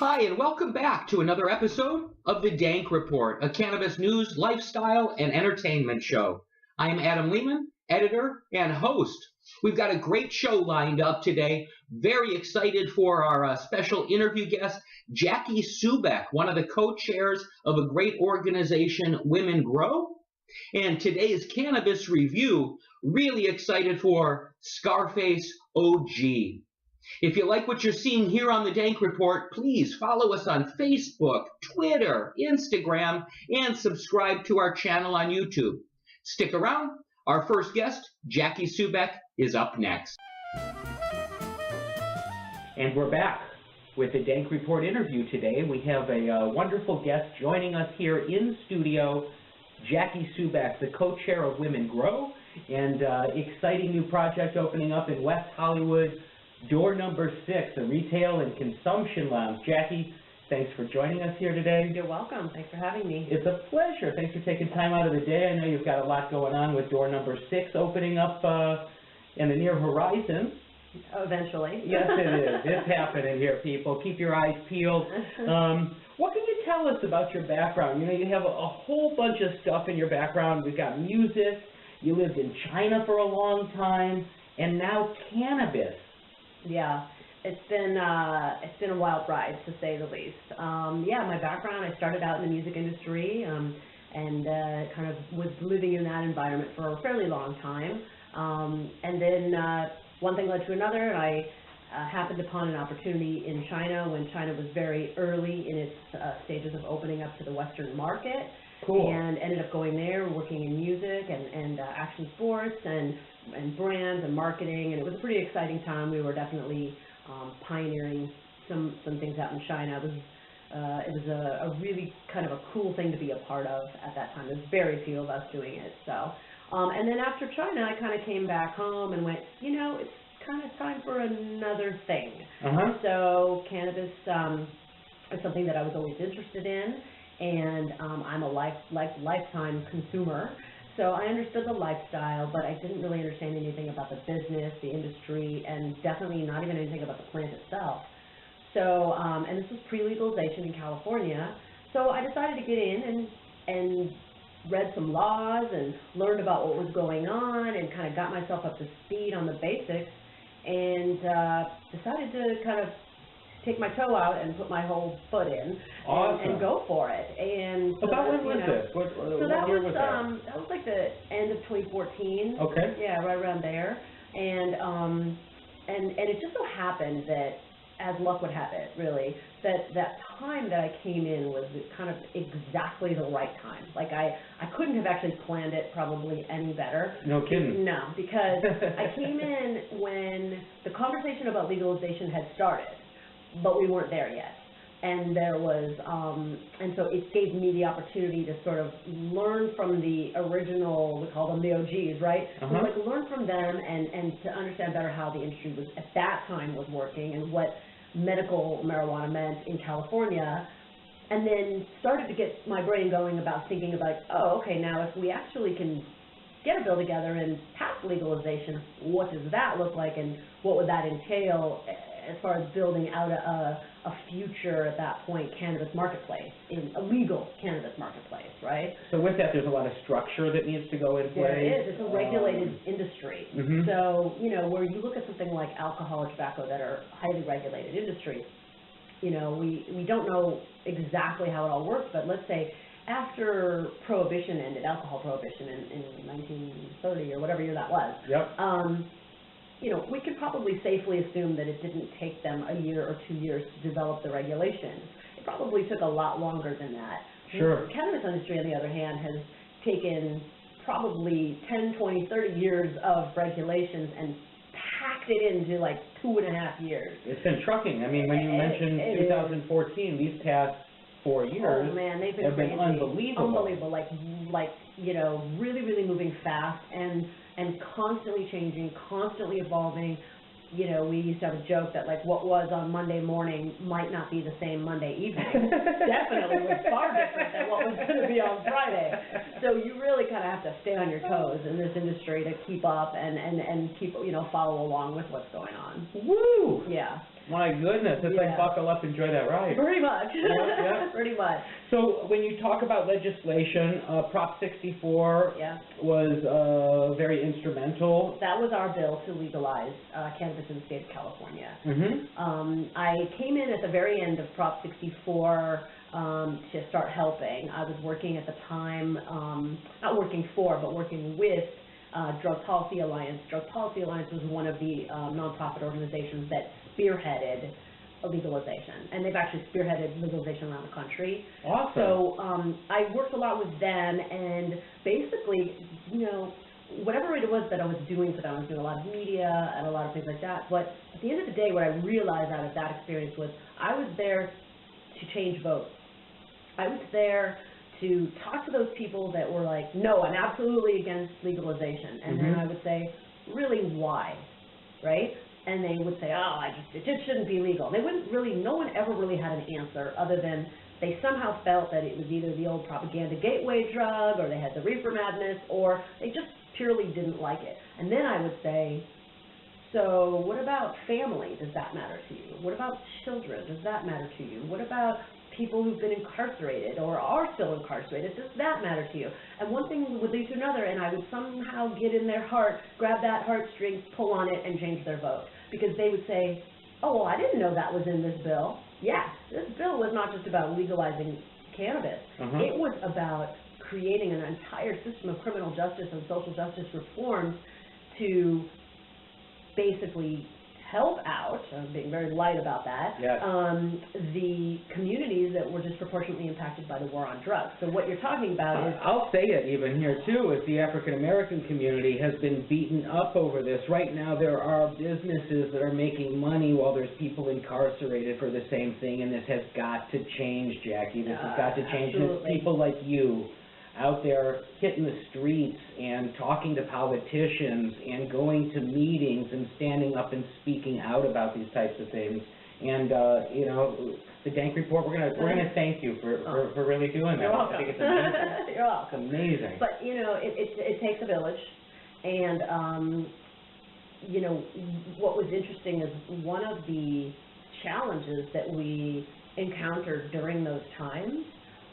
Hi, and welcome back to another episode of the Dank Report, a cannabis news, lifestyle, and entertainment show. I'm Adam Lehman, editor and host. We've got a great show lined up today. Very excited for our special interview guest, Jackie Subeck, one of the co-chairs of a great organization, Women Grow. And today's cannabis review, really excited for Scarface OG. If you like what you're seeing here on the Dank Report, please follow us on Facebook, Twitter, Instagram, and subscribe to our channel on YouTube. Stick around. Our first guest, Jackie Subeck, is up next. And we're back with the Dank Report interview today. We have a wonderful guest joining us here in studio, Jackie Subeck, the co-chair of Women Grow, and exciting new project opening up in West Hollywood, Door number 6, a retail and consumption lounge. Jackie, thanks for joining us here today. You're welcome. Thanks for having me. It's a pleasure. Thanks for taking time out of the day. I know you've got a lot going on with door number 6 opening up in the near horizon. Eventually. Yes, it is. It's happening here, people. Keep your eyes peeled. What can you tell us about your background? You know, you have a whole bunch of stuff in your background. We've got music. You lived in China for a long time, and now cannabis. Yeah, it's been a wild ride, to say the least. Yeah, my background, I started out in the music industry and kind of was living in that environment for a fairly long time. And then one thing led to another, and I happened upon an opportunity in China when China was very early in its stages of opening up to the Western market. Cool. And ended up going there, working in music and action sports and brands and marketing, and it was a pretty exciting time. We were definitely pioneering some things out in China. It was a really kind of a cool thing to be a part of at that time. There's very few of us doing it. So, and then after China, I kind of came back home and went, you know, it's kind of time for another thing. So cannabis is something that I was always interested in. And I'm a lifetime consumer, so I understood the lifestyle, but I didn't really understand anything about the business, the industry, and definitely not even anything about the plant itself. So, and this was pre-legalization in California, so I decided to get in and read some laws and learned about what was going on and kind of got myself up to speed on the basics and decided to kind of take my toe out and put my whole foot in and go for it. And so about when was this? So that was like the end of 2014. Okay. Yeah, right around there. And it just so happened that, as luck would have it, really, that time that I came in was kind of exactly the right time. Like I couldn't have actually planned it probably any better. No kidding. No, because I came in when the conversation about legalization had started, but we weren't there yet. And there was, and so it gave me the opportunity to sort of learn from the original, we call them the OGs, right? Like learn from them and to understand better how the industry was, at that time, was working and what medical marijuana meant in California. And then started to get my brain going about thinking about, oh, okay, now if we actually can get a bill together and pass legalization, what does that look like and what would that entail as far as building out a future, at that point, cannabis marketplace, in a legal cannabis marketplace, right? So with that, there's a lot of structure that needs to go in place. There is. It's a regulated industry. So, you know, where you look at something like alcohol or tobacco that are highly regulated industries, you know, we don't know exactly how it all works, but let's say after Prohibition ended, alcohol Prohibition in 1930 or whatever year that was, you know, we could probably safely assume that it didn't take them a year or 2 years to develop the regulations. It probably took a lot longer than that. Sure. The cannabis industry, on the other hand, has taken probably 10, 20, 30 years of regulations and packed it into like 2.5 years. It's been trucking. I mean, when you mentioned 2014, these past 4 years, oh man, they've have been unbelievable. Unbelievable, like you know, really, really moving fast and constantly changing, constantly evolving. You know, we used to have a joke that like what was on Monday morning might not be the same Monday evening. Definitely was far different than what was going to be on Friday. So you really kind of have to stay on your toes in this industry to keep up and keep, you know, follow along with what's going on. Woo! Yeah. My goodness, it's like buckle up, enjoy that ride. Pretty much. Yeah. Pretty much. So when you talk about legislation, Prop 64 was very instrumental. That was our bill to legalize cannabis in the state of California. I came in at the very end of Prop 64 to start helping. I was working at the time, not working for, but working with Drug Policy Alliance. Drug Policy Alliance was one of the nonprofit organizations that spearheaded legalization, and they've actually spearheaded legalization around the country. Awesome. So I worked a lot with them, and basically, you know, whatever it was that I was doing for them, I was doing a lot of media and a lot of things like that, but at the end of the day, what I realized out of that experience was I was there to change votes. I was there to talk to those people that were like, no, I'm absolutely against legalization. And then I would say, really, why, right? And they would say, oh, it just shouldn't be legal. They wouldn't really, no one ever really had an answer other than they somehow felt that it was either the old propaganda gateway drug, or they had the reefer madness, or they just purely didn't like it. And then I would say, so what about family? Does that matter to you? What about children? Does that matter to you? What about people who've been incarcerated or are still incarcerated? Does that matter to you? And one thing would lead to another, and I would somehow get in their heart, grab that heartstring, pull on it, and change their vote. Because they would say, oh, well, I didn't know that was in this bill. Yeah, this bill was not just about legalizing cannabis. It was about creating an entire system of criminal justice and social justice reforms to basically help out, being very light about that, the communities that were disproportionately impacted by the war on drugs. So what you're talking about is... I'll say it even here too, is the African American community has been beaten up over this. Right now there are businesses that are making money while there's people incarcerated for the same thing, and this has got to change, Jackie. This has got to change. And it's people like you out there hitting the streets and talking to politicians and going to meetings and standing up and speaking out about these types of things. And you know, the Dank Report, we're gonna thank you for really doing that. You're welcome. I think it's amazing. You're welcome. It's amazing. But you know, it takes a village, and you know, what was interesting is one of the challenges that we encountered during those times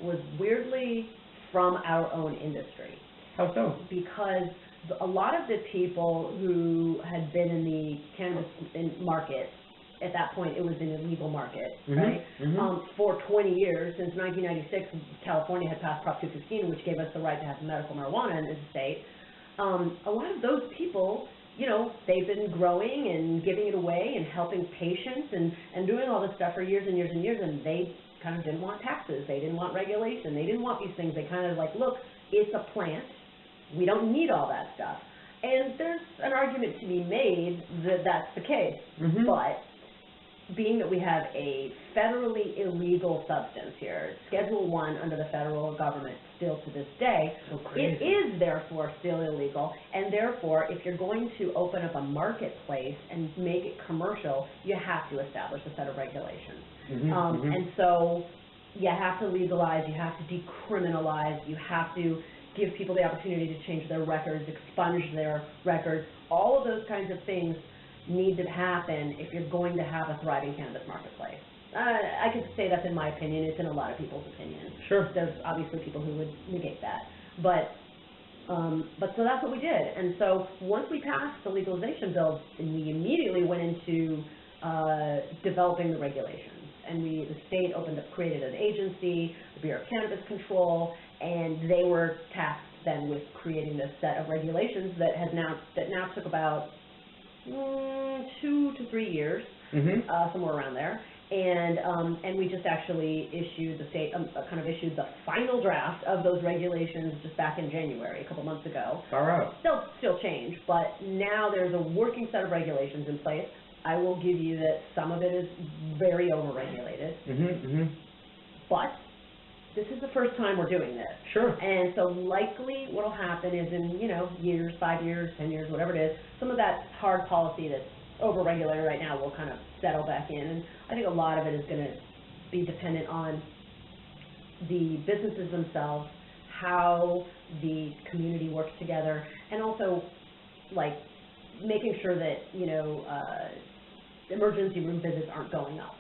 was weirdly from our own industry. How so? Because a lot of the people who had been in the cannabis market, at that point it was an illegal market, right? For 20 years, since 1996, California had passed Prop 215, which gave us the right to have medical marijuana in the state. A lot of those people, you know, they've been growing and giving it away and helping patients and doing all this stuff for years and years and years, and they kind of didn't want taxes, they didn't want regulation, they didn't want these things. They kind of like, look, it's a plant, we don't need all that stuff. And there's an argument to be made that that's the case, but being that we have a federally illegal substance here, Schedule 1 under the federal government still to this day, it is therefore still illegal, and therefore if you're going to open up a marketplace and make it commercial, you have to establish a set of regulations. And so you have to legalize, you have to decriminalize, you have to give people the opportunity to change their records, expunge their records. All of those kinds of things need to happen if you're going to have a thriving cannabis marketplace. I could say that's in my opinion, it's in a lot of people's opinion. Sure. There's obviously people who would negate that. But so that's what we did. And so once we passed the legalization bill, we immediately went into developing the regulations. And the state created an agency, the Bureau of Cannabis Control, and they were tasked then with creating this set of regulations that now took about 2 to 3 years, somewhere around there. And we just actually issued, the state kind of issued the final draft of those regulations just back in January, a couple months ago. All right. Still change, but now there's a working set of regulations in place. I will give you that some of it is very overregulated, but this is the first time we're doing this. Sure. And so likely what will happen is in, you know, years, 5 years, 10 years, whatever it is, some of that hard policy that's overregulated right now will kind of settle back in. And I think a lot of it is going to be dependent on the businesses themselves, how the community works together, and also, like, making sure that, you know, emergency room visits aren't going up.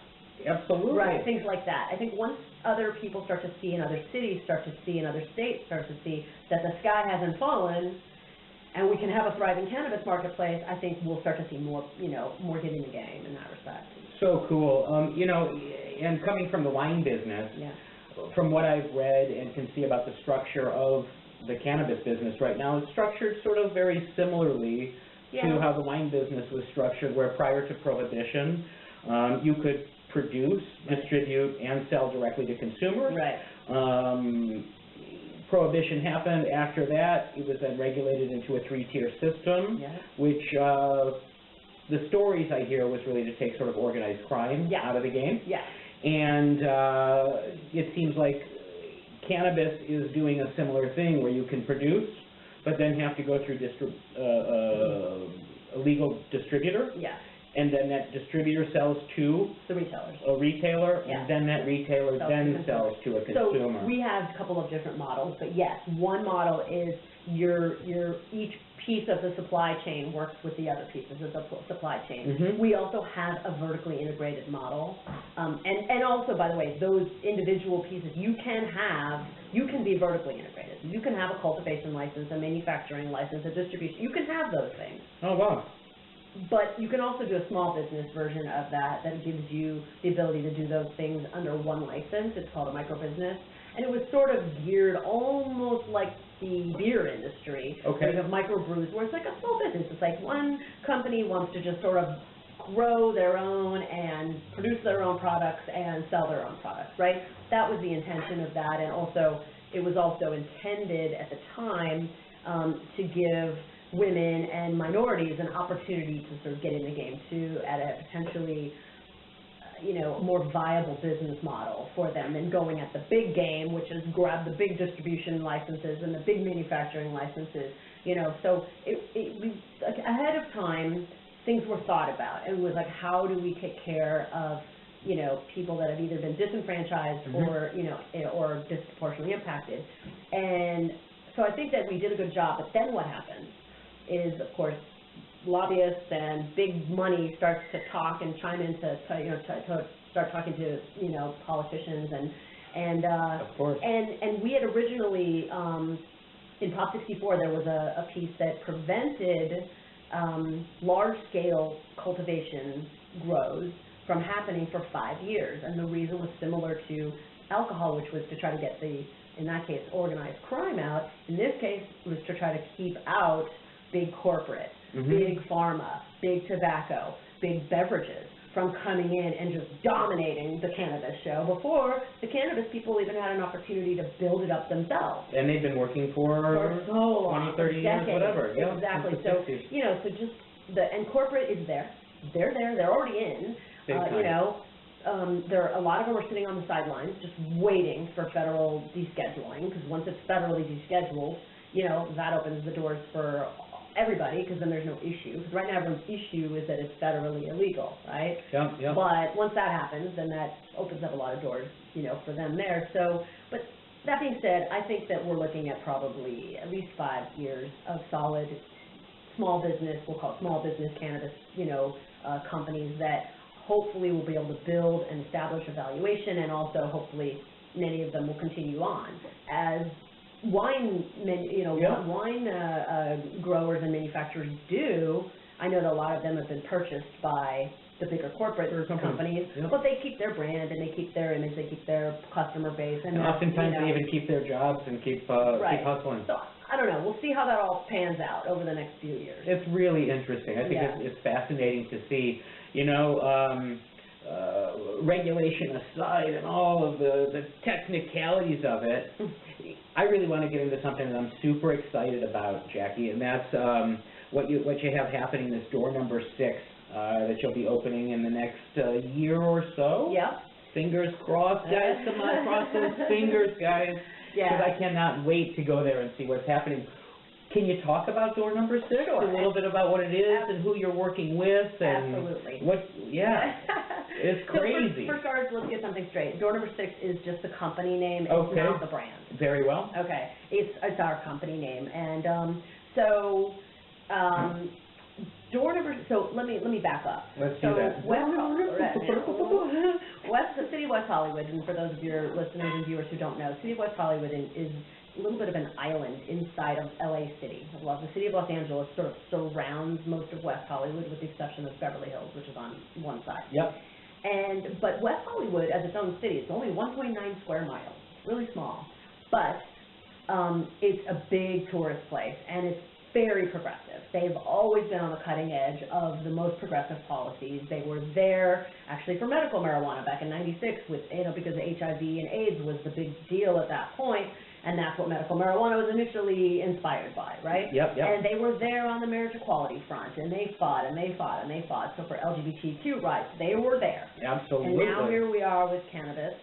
Absolutely. Right, things like that. I think once other people start to see in other cities, start to see in other states, start to see that the sky hasn't fallen, and we can have a thriving cannabis marketplace, I think we'll start to see more, more getting the game in that respect. So cool. And coming from the wine business, Yeah. from what I've read and can see about the structure of the cannabis business right now, it's structured sort of very similarly to how the wine business was structured, where prior to Prohibition, you could produce, distribute, and sell directly to consumers. Right. Prohibition happened. After that, it was then regulated into a three-tier system, which the stories I hear was really to take sort of organized crime out of the game. Yeah. And it seems like cannabis is doing a similar thing where you can produce, but then have to go through a legal distributor. Yeah. And then that distributor sells to the retailers. A retailer, Yeah. and then that retailer then sells to a consumer. So we have a couple of different models, but yes, one model is each piece of the supply chain works with the other pieces of the supply chain. Mm-hmm. We also have a vertically integrated model, and also, by the way, those individual pieces you can be vertically integrated. You can have a cultivation license, a manufacturing license, a distribution. You can have those things. Oh wow. But you can also do a small business version of that gives you the ability to do those things under one license. It's called a micro business. And it was sort of geared almost like the beer industry. Okay. Where you have microbrews where it's like a small business. It's like one company wants to just sort of grow their own and produce their own products and sell their own products, right? That was the intention of that. And also, it was also intended at the time to give women and minorities an opportunity to sort of get in the game too at a potentially, more viable business model for them than going at the big game, which is grab the big distribution licenses and the big manufacturing licenses, So ahead of time, things were thought about. It was like, how do we take care of, people that have either been disenfranchised mm-hmm. or disproportionately impacted. And so I think that we did a good job, but then what happens is, of course, lobbyists and big money starts to talk and chime in to start talking to politicians and of course. And we had originally in Prop 64 there was a piece that prevented large scale cultivation grows from happening for 5 years, and the reason was similar to alcohol, which was to try to get in that case organized crime out. In this case, it was to try to keep out big corporate, mm-hmm. big pharma, big tobacco, big beverages from coming in and just dominating the cannabis show before the cannabis people even had an opportunity to build it up themselves. And they've been working for so long, 20, 30 years, whatever. Yeah, exactly. So, so just and corporate is there. They're there. They're already in. A lot of them are sitting on the sidelines just waiting for federal descheduling, because once it's federally descheduled, that opens the doors for everybody, because then there's no issue. Because right now everyone's issue is that it's federally illegal, right? Yeah, yeah. But once that happens, then that opens up a lot of doors, for them there. So, but that being said, I think that we're looking at probably at least 5 years of solid small business, we'll call it small business cannabis, companies that hopefully will be able to build and establish a valuation, and also hopefully many of them will continue on. As wine growers and manufacturers do, I know that a lot of them have been purchased by the bigger corporate companies, but they keep their brand and they keep their image, they keep their customer base, and oftentimes they even keep their jobs and keep hustling. So I don't know. We'll see how that all pans out over the next few years. It's really interesting. I think it's fascinating to see. Regulation aside and all of the technicalities of it, I really want to get into something that I'm super excited about, Jackie, and that's what you have happening, this door number 6 that you'll be opening in the next year or so. Yep. Fingers crossed, guys. Come on, cross those fingers, guys. Because I cannot wait to go there and see what's happening. Can you talk about door number 6? Sure. A little bit about what it is and who you're working with and absolutely. It's crazy. So for starters, let's get something straight. Door number 6 is just the company name. It's not the brand. Very well. Okay. It's our company name, and So let me back up. Let's do that. The city of West Hollywood, and for those of your listeners and viewers who don't know, city of West Hollywood is a little bit of an island inside of LA City. Well, the city of Los Angeles sort of surrounds most of West Hollywood with the exception of Beverly Hills, which is on one side. Yep. But West Hollywood, as its own city, it's only 1.9 square miles. It's really small. But it's a big tourist place, and it's very progressive. They've always been on the cutting edge of the most progressive policies. They were there, actually, for medical marijuana back in '96, with, because HIV and AIDS was the big deal at that point, and that's what medical marijuana was initially inspired by, right? Yep. And they were there on the marriage equality front, and they fought, and they fought, and they fought. So for LGBTQ rights, they were there. Absolutely. And now here we are with cannabis.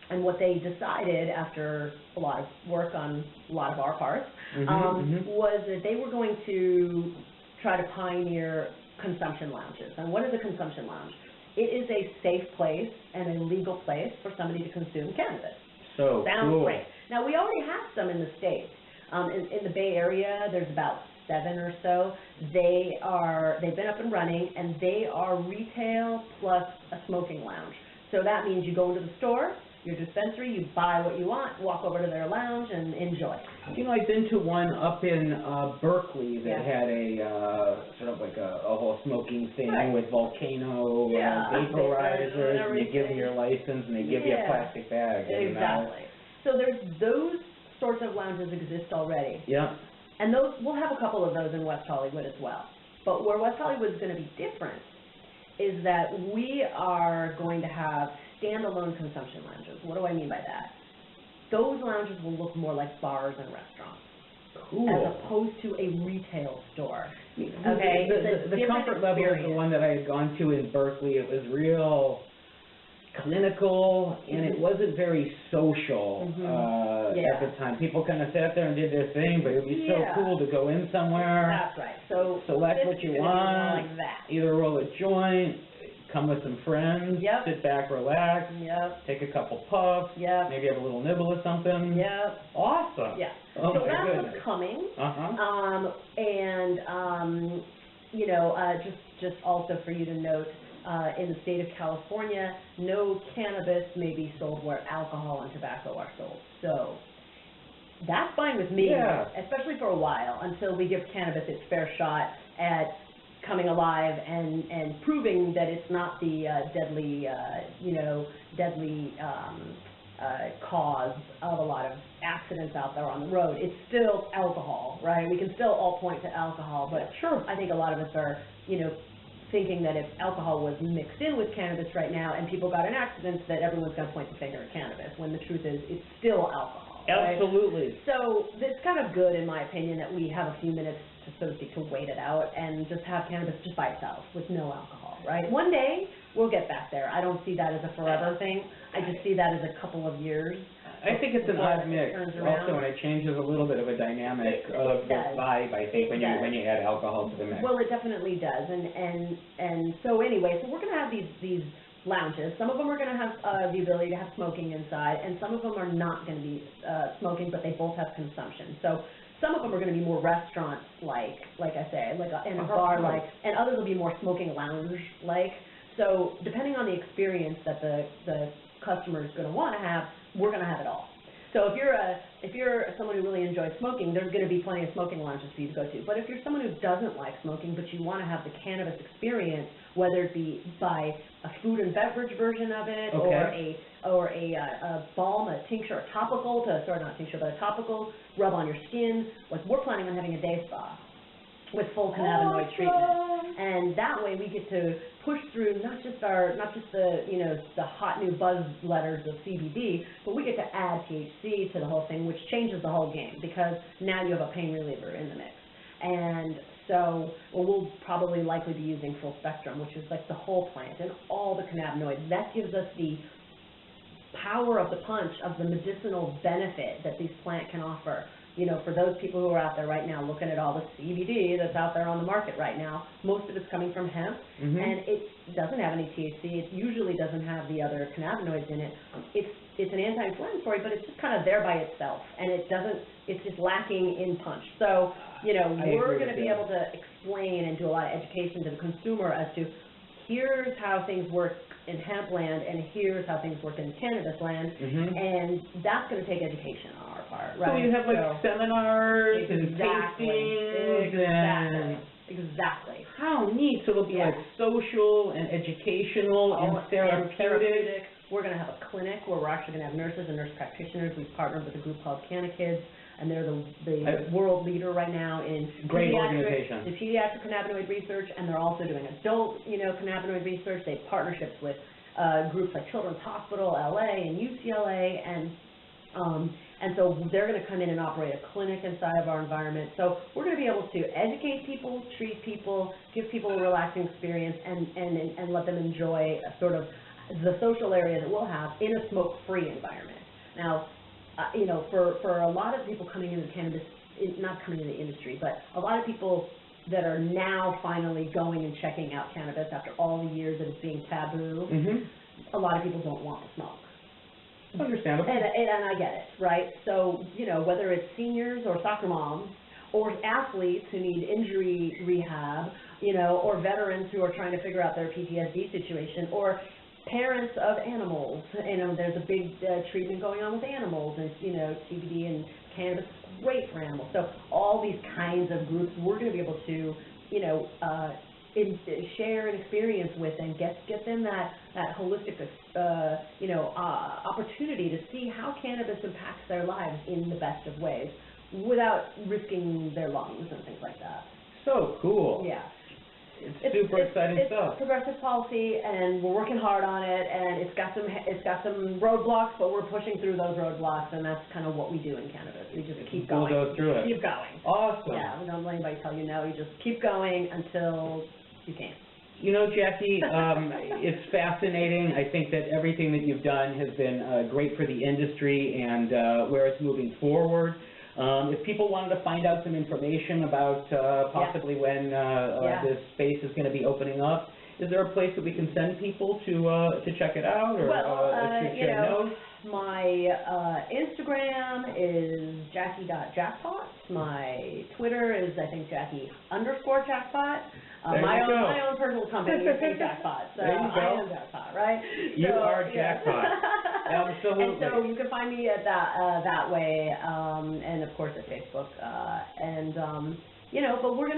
And what they decided after a lot of work on a lot of our parts was that they were going to try to pioneer consumption lounges. And what is a consumption lounge? It is a safe place and a legal place for somebody to consume cannabis. So Sounds cool. great. Now, we already have some in the States. In the Bay Area, there's about 7 or so. They've been up and running, and they are retail plus a smoking lounge. So that means you go into the store, your dispensary, you buy what you want, walk over to their lounge, and enjoy. I've been to one up in Berkeley that had a sort of like a whole smoking thing with volcano vaporizers, and you give them your license, and they give you a plastic bag. Exactly. So there's those sorts of lounges exist already. Yeah. And we'll have a couple of those in West Hollywood as well. But where West Hollywood is going to be different is that we are going to have standalone consumption lounges. What do I mean by that? Those lounges will look more like bars and restaurants. Cool. As opposed to a retail store. Okay. The comfort level is the one that I had gone to in Berkeley. It was real clinical, and it wasn't very social at the time. People kind of sat there and did their thing, but it would be so cool to go in somewhere. That's right. So select what you want. Like that. Either roll a joint, come with some friends, sit back, relax, take a couple puffs, maybe have a little nibble of something. Awesome. Yeah. Oh, so my that's goodness. what's coming. Just also for you to note, in the state of California, no cannabis may be sold where alcohol and tobacco are sold. So that's fine with me, especially for a while, until we give cannabis its fair shot at coming alive and proving that it's not the deadly cause of a lot of accidents out there on the road. It's still alcohol, right? We can still all point to alcohol, but I think a lot of us are, thinking that if alcohol was mixed in with cannabis right now and people got in accidents, that everyone's going to point the finger at cannabis, when the truth is it's still alcohol. Right? Absolutely. So it's kind of good, in my opinion, that we have a few minutes, so to speak, to wait it out and just have cannabis just by itself with no alcohol, right? One day we'll get back there. I don't see that as a forever thing. I just see that as a couple of years. I think it's an odd mix also, and it changes a little bit of a dynamic of the vibe, I think, when you add alcohol to the mix. Well, it definitely does, and so anyway, so we're going to have these lounges. Some of them are going to have the ability to have smoking inside, and some of them are not going to be smoking, but they both have consumption. So some of them are going to be more restaurant-like I say, and a bar-like, and others will be more smoking lounge-like. So depending on the experience that the customer is going to want to have, we're going to have it all. So if you're someone who really enjoys smoking, there's going to be plenty of smoking lounges for you to go to. But if you're someone who doesn't like smoking, but you want to have the cannabis experience, whether it be by a food and beverage version of it, or a balm, a tincture, a topical, not tincture, but a topical, rub on your skin, like we're planning on having a day spa with full cannabinoid treatment, and that way we get to push through not just the hot new buzz letters of CBD, but we get to add THC to the whole thing, which changes the whole game, because now you have a pain reliever in the mix. And so we'll probably likely be using full spectrum, which is like the whole plant and all the cannabinoids. That gives us the power of the punch of the medicinal benefit that this plant can offer. for those people who are out there right now looking at all the CBD that's out there on the market right now, most of it's coming from hemp, and it doesn't have any THC. It usually doesn't have the other cannabinoids in it. It's an anti-inflammatory, but it's just kind of there by itself, and it's just lacking in punch. So, we're going to be able to explain and do a lot of education to the consumer as to here's how things work in hemp land, and here's how things work in cannabis land, and that's going to take education on our part, right? So you have seminars and tastings Exactly. How neat. So it'll be like social and educational and therapeutic. We're going to have a clinic where we're actually going to have nurses and nurse practitioners. We've partnered with a group called Canna Kids, and they're the world leader right now in the pediatric cannabinoid research, and they're also doing adult, cannabinoid research. They have partnerships with groups like Children's Hospital, LA, and UCLA, and so they're going to come in and operate a clinic inside of our environment. So we're going to be able to educate people, treat people, give people a relaxing experience, and let them enjoy sort of the social area that we'll have in a smoke-free environment. Now, for a lot of people coming into cannabis, not coming into the industry, but a lot of people that are now finally going and checking out cannabis after all the years that it's being taboo, a lot of people don't want to smoke. Understandable. And I get it, right? So, whether it's seniors or soccer moms or athletes who need injury rehab, or veterans who are trying to figure out their PTSD situation, or parents of animals, there's a big treatment going on with animals, and CBD and cannabis is great for animals. So all these kinds of groups, we're going to be able to, share and experience with, and get them that holistic, opportunity to see how cannabis impacts their lives in the best of ways, without risking their lungs and things like that. So cool. Yeah. It's super exciting stuff. It's progressive policy, and we're working hard on it, and it's got some roadblocks, but we're pushing through those roadblocks, and that's kind of what we do in cannabis. We just keep going. We'll go through it. Keep going. Awesome. Yeah, we don't let anybody tell you no. You just keep going until you can't. Jackie, it's fascinating. I think that everything that you've done has been great for the industry and where it's moving forward. If people wanted to find out some information about possibly when this space is going to be opening up, is there a place that we can send people to check it out, or share notes? My Instagram is Jackie.jackpot. My Twitter is, I think, Jackie_jackpot. My own personal company is Jackpot. So I am Jackpot, right? You are Jackpot. Absolutely. And so you can find me at that way, and of course at Facebook, but we're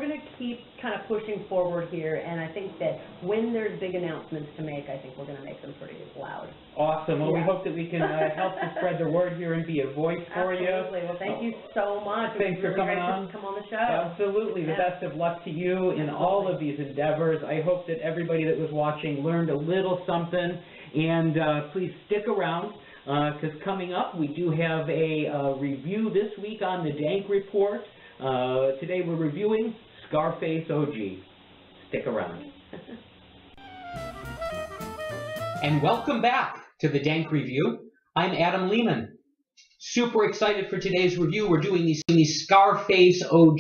gonna keep kind of pushing forward here, and I think that when there's big announcements to make, I think we're gonna make them pretty loud. Awesome. Well, we hope that we can help to spread the word here and be a voice for you. Absolutely. Well, thank you so much. Thanks for coming on. Come on the show. Absolutely. The best of luck to you in all of these endeavors. I hope that everybody that was watching learned a little something, and please stick around, because coming up we do have a review this week on the Dank Report. Today we're reviewing Scarface OG. Stick around. And welcome back to the Dank Review. I'm Adam Lehman. Super excited for today's review. We're doing these Scarface OG.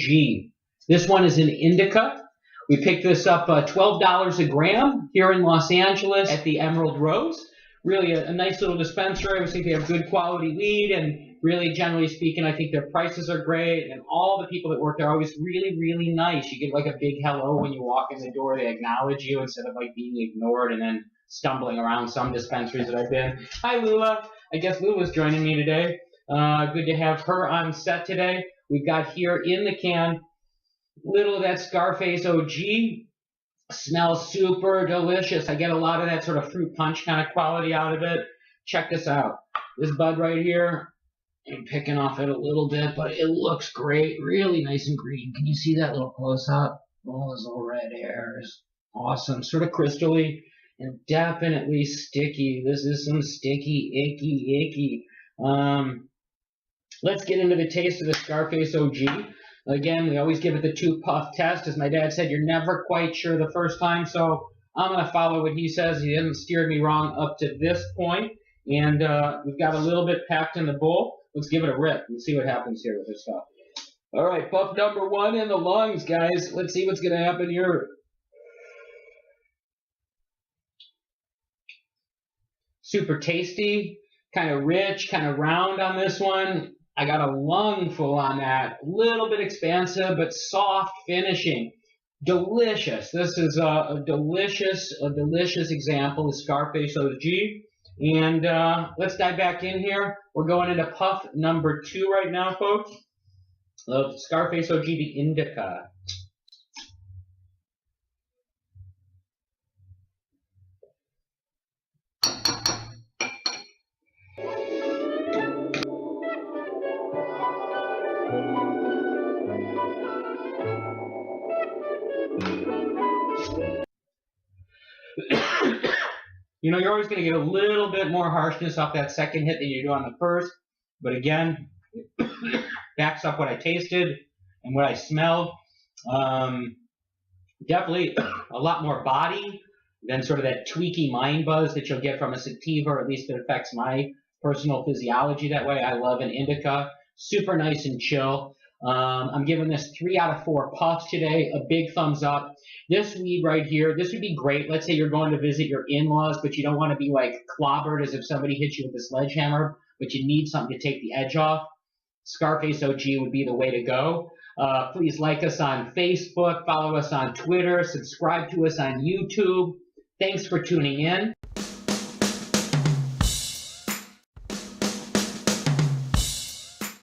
This one is an indica. We picked this up $12 a gram here in Los Angeles at the Emerald Rose. Really a nice little dispensary. I think they have good quality weed, and really, generally speaking, I think their prices are great, and all the people that work there are always really, really nice. You get like a big hello when you walk in the door. They acknowledge you instead of like being ignored and then stumbling around some dispensaries that I've been. Hi, Lula. I guess Lula's joining me today. Good to have her on set today. We've got here in the can little of that Scarface OG. Smells super delicious. I get a lot of that sort of fruit punch kind of quality out of it. Check this out. This bud right here, I'm picking off it a little bit, but it looks great. Really nice and green. Can you see that little close-up? All those little red hairs. Awesome. Sort of crystally and definitely sticky. This is some sticky, icky. Let's get into the taste of the Scarface OG. Again, we always give it the 2-puff test. As my dad said, you're never quite sure the first time, so I'm going to follow what he says. He hasn't steered me wrong up to this point. And we've got a little bit packed in the bowl. let's give it a rip and see what happens here with this stuff. All right, puff number 1 in the lungs, guys. Let's see what's going to happen here. Super tasty, kind of rich, kind of round on this one. I got a lungful on that. A little bit expansive, but soft finishing. Delicious. This is a delicious example of Scarface OG. And let's dive back in here. We're going into puff number 2 right now, folks. Of Scarface OG, the Indica. You know, you're always going to get a little bit more harshness off that second hit than you do on the first. But again, backs up what I tasted and what I smelled. Definitely a lot more body than sort of that tweaky mind buzz that you'll get from a sativa, or at least it affects my personal physiology that way. I love an indica. Super nice and chill. I'm giving this 3 out of 4 puffs today. A big thumbs up. This weed right here, this would be great. Let's say you're going to visit your in-laws, but you don't want to be like clobbered as if somebody hit you with a sledgehammer, but you need something to take the edge off. Scarface OG would be the way to go. Please like us on Facebook, follow us on Twitter, subscribe to us on YouTube. Thanks for tuning in.